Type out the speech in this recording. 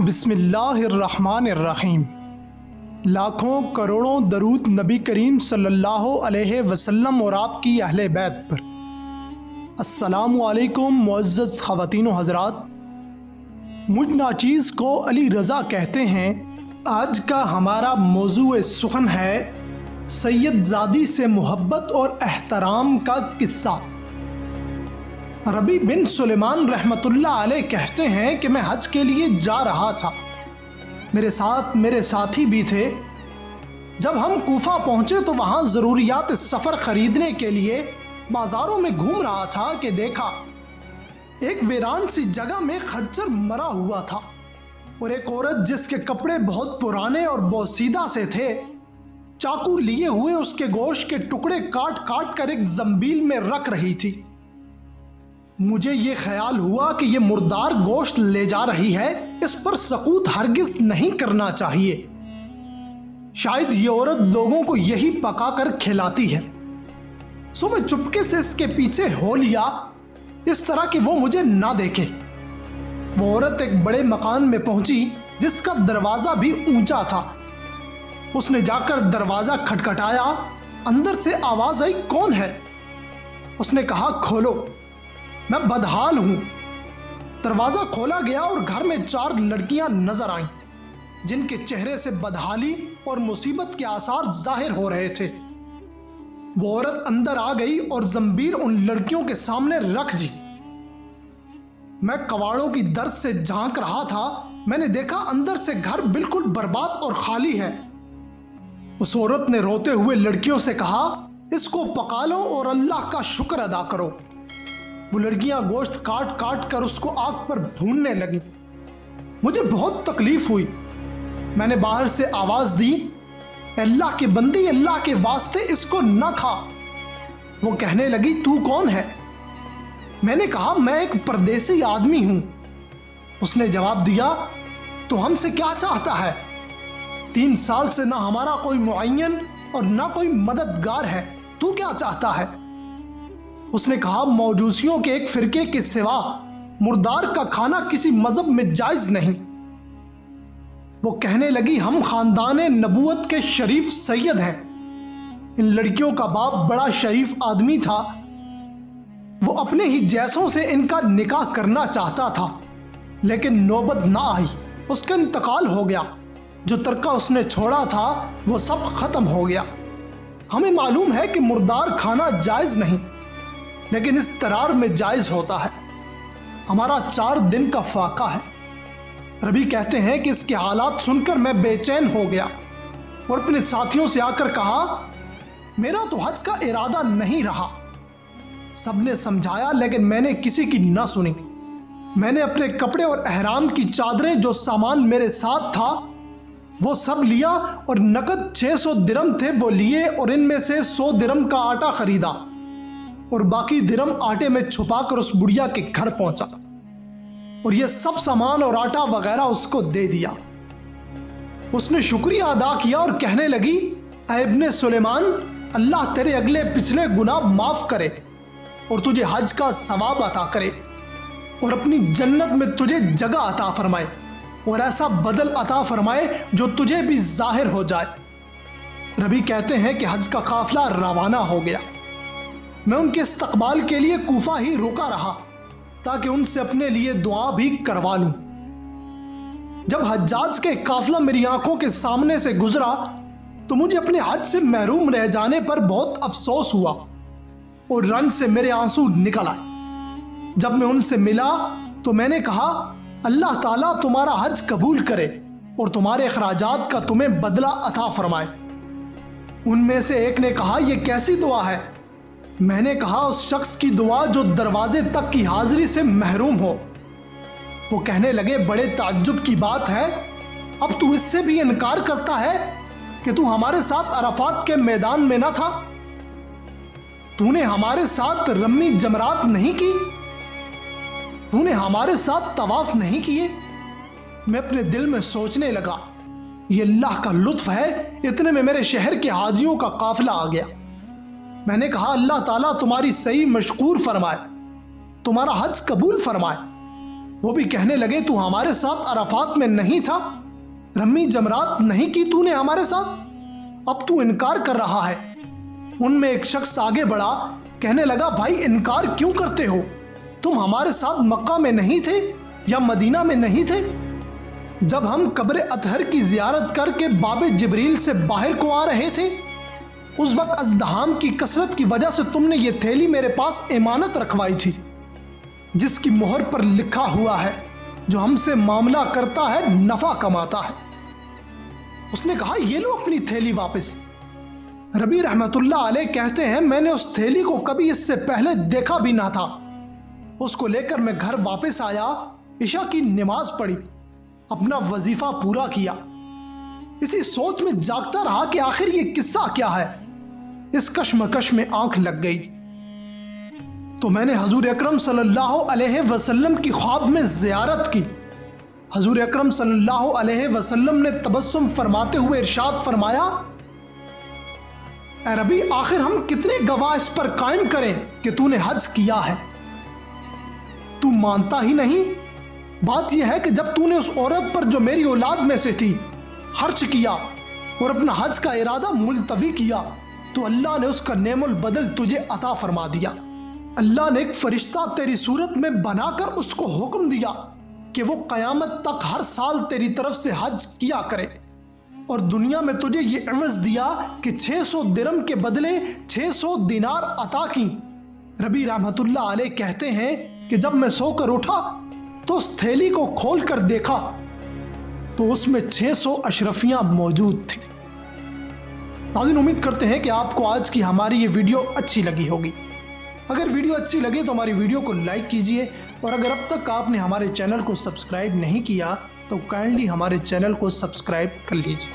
बिस्मिल्लाहिर्रहमानिर्रहीम। लाखों करोड़ों दरूद नबी करीम सल्लल्लाहु अलैहि वसल्लम और आपकी अहले बैत पर। अस्सलामु अलैकुम मुअज़्ज़ज़ ख़वातीन व हज़रात, मुझ नाचीज़ को अली रज़ा कहते हैं। आज का हमारा मौज़ूए सुख़न है सैयदज़ादी से मोहब्बत और एहतराम का किस्सा। रबी बिन सुलेमान रहमतुल्लाह अलैह कहते हैं कि मैं हज के लिए जा रहा था, मेरे साथ मेरे साथी भी थे। जब हम कूफा पहुंचे तो वहां जरूरियात सफर खरीदने के लिए बाजारों में घूम रहा था कि देखा एक वीरान सी जगह में खच्चर मरा हुआ था और एक औरत जिसके कपड़े बहुत पुराने और बोसीदा से थे, चाकू लिए हुए उसके गोश्त के टुकड़े काट काट कर एक जंबील में रख रही थी। मुझे ये ख्याल हुआ कि ये मुर्दार गोश्त ले जा रही है, इस पर सकूत हरगिज नहीं करना चाहिए। शायद ये औरत लोगों को यही पकाकर खिलाती है। सो मैं चुपके से इसके पीछे हो लिया, इस तरह कि वो मुझे ना देखे। वो औरत एक बड़े मकान में पहुंची जिसका दरवाजा भी ऊंचा था। उसने जाकर दरवाजा खटखटाया। अंदर से आवाज आई, कौन है? उसने कहा, खोलो, मैं बदहाल हूं। दरवाजा खोला गया और घर में 4 लड़कियां नजर आईं, जिनके चेहरे से बदहाली और मुसीबत के आसार जाहिर हो रहे थे। वो औरत अंदर आ गई और जंबीर उन लड़कियों के सामने रख दी। मैं कवाड़ों की दर्द से झांक रहा था। मैंने देखा अंदर से घर बिल्कुल बर्बाद और खाली है। उस औरत ने रोते हुए लड़कियों से कहा, इसको पका लो और अल्लाह का शुक्र अदा करो। वो लड़कियां गोश्त काट काट कर उसको आग पर भूनने लगी। मुझे बहुत तकलीफ हुई। मैंने बाहर से आवाज दी, अल्लाह के बंदी, अल्लाह के वास्ते इसको न खा। वो कहने लगी, तू कौन है? मैंने कहा, मैं एक परदेसी आदमी हूं। उसने जवाब दिया, तो हमसे क्या चाहता है? 3 साल से ना हमारा कोई मुअय्यन और ना कोई मददगार है, तू क्या चाहता है? उसने कहा, मौजूसियों के एक फिरके के सिवा मुर्दार का खाना किसी मजहब में जायज नहीं। वो कहने लगी, हम खानदाने नबूवत के शरीफ सैयद हैं। इन लड़कियों का बाप बड़ा शरीफ आदमी था। वो अपने ही जैसों से इनका निकाह करना चाहता था, लेकिन नौबत ना आई। उसका इंतकाल हो गया। जो तरका उसने छोड़ा था वो सब खत्म हो गया। हमें मालूम है कि मुर्दार खाना जायज नहीं, लेकिन इस तरार में जायज होता है। हमारा 4 दिन का फाका है। रबी कहते हैं कि इसके हालात सुनकर मैं बेचैन हो गया और अपने साथियों से आकर कहा, मेरा तो हज का इरादा नहीं रहा। सबने समझाया, लेकिन मैंने किसी की ना सुनी। मैंने अपने कपड़े और एहराम की चादरें, जो सामान मेरे साथ था, वो सब लिया और नकद 600 दिरम थे वो लिए और इनमें से 100 दिरम का आटा खरीदा और बाकी दिरम आटे में छुपाकर उस बुढ़िया के घर पहुंचा और ये सब सामान और आटा वगैरह उसको दे दिया। उसने शुक्रिया अदा किया और कहने लगी, ऐ इब्ने सुलेमान, अल्लाह तेरे अगले पिछले गुनाह माफ करे और तुझे हज का सवाब अता करे और अपनी जन्नत में तुझे जगह अता फरमाए और ऐसा बदल अता फरमाए जो तुझे भी जाहिर हो जाए। रबी कहते हैं कि हज का काफिला रवाना हो गया। मैं उनके इस्तकबाल के लिए कूफा ही रुका रहा ताकि उनसे अपने लिए दुआ भी करवा लूं। जब हज्जाज के काफिला मेरी आंखों के सामने से गुजरा तो मुझे अपने हज से महरूम रह जाने पर बहुत अफसोस हुआ और रंग से मेरे आंसू निकल आए। जब मैं उनसे मिला तो मैंने कहा, अल्लाह ताला तुम्हारा हज कबूल करे और तुम्हारे अखराजात का तुम्हें बदला अता फरमाए। उनमें से एक ने कहा, यह कैसी दुआ है? मैंने कहा, उस शख्स की दुआ जो दरवाजे तक की हाजिरी से महरूम हो। वो कहने लगे, बड़े ताज्जुब की बात है, अब तू इससे भी इनकार करता है कि तू हमारे साथ अराफात के मैदान में ना था? तूने हमारे साथ रम्मी जमरात नहीं की? तूने हमारे साथ तवाफ नहीं किए? मैं अपने दिल में सोचने लगा, ये अल्लाह का लुत्फ है, इतने में मेरे शहर के हाजियों का काफिला आ गया। मैंने कहा, अल्लाह ताला तुम्हारी सही मशकूर फरमाए, तुम्हारा हज कबूल फरमाए। وہ بھی کہنے لگے تو ہمارے ساتھ عرفات میں نہیں تھا؟ رمی جمرات نہیں کی تو نے ہمارے ساتھ؟ اب تو انکار کر رہا ہے۔ ان میں ایک شخص آگے بڑھا، کہنے لگا بھائی انکار کیوں کرتے ہو؟ تم ہمارے ساتھ مکہ میں نہیں تھے یا مدینہ میں نہیں تھے؟ جب ہم قبر اطہر کی زیارت کر کے باب جبریل سے باہر کو آ رہے تھے، اس وقت ازدحام کی کثرت کی وجہ سے تم نے یہ تھیلی میرے پاس امانت رکھوائی تھی، جس کی مہر پر لکھا ہوا ہے جو ہم سے معاملہ کرتا ہے نفع کماتا ہے۔ اس نے کہا یہ لو اپنی تھیلی واپس۔ ربی رحمت اللہ علیہ کہتے ہیں میں نے اس تھیلی کو کبھی اس سے پہلے دیکھا بھی نہ تھا۔ اس کو لے کر میں گھر واپس آیا، عشاء کی نماز پڑھی، اپنا وظیفہ پورا کیا، اسی سوچ میں جاگتا رہا کہ آخر یہ قصہ کیا ہے۔ اس کشمکش میں آنکھ لگ گئی تو میں نے حضور اکرم صلی اللہ علیہ وسلم کی خواب میں زیارت کی۔ حضور اکرم صلی اللہ علیہ وسلم نے تبسم فرماتے ہوئے ارشاد فرمایا، اے ربی آخر ہم کتنے گواہ اس پر قائم کریں کہ تو نے حج کیا ہے؟ تو مانتا ہی نہیں۔ بات یہ ہے کہ جب تو نے اس عورت پر جو میری اولاد میں سے تھی خرچ کیا اور اپنا حج کا ارادہ ملتوی کیا تو اللہ نے اس کا نعم البدل تجھے عطا فرما دیا۔ اللہ نے ایک فرشتہ تیری صورت میں بنا کر اس کو حکم دیا کہ وہ قیامت تک ہر سال تیری طرف سے حج کیا کرے، اور دنیا میں تجھے یہ عوض دیا کہ 600 درم کے بدلے 600 دینار عطا کی۔ ربی رحمت اللہ علیہ کہتے ہیں کہ جب میں سو کر اٹھا تو اس تھیلی کو کھول کر دیکھا تو اس میں 600 اشرفیاں موجود تھیں۔ ناظرین امید کرتے ہیں کہ آپ کو آج کی ہماری یہ ویڈیو اچھی لگی ہوگی۔ اگر ویڈیو اچھی لگے تو ہماری ویڈیو کو لائک کیجئے، اور اگر اب تک آپ نے ہمارے چینل کو سبسکرائب نہیں کیا تو کائنڈلی ہمارے چینل کو سبسکرائب کر لیجئے۔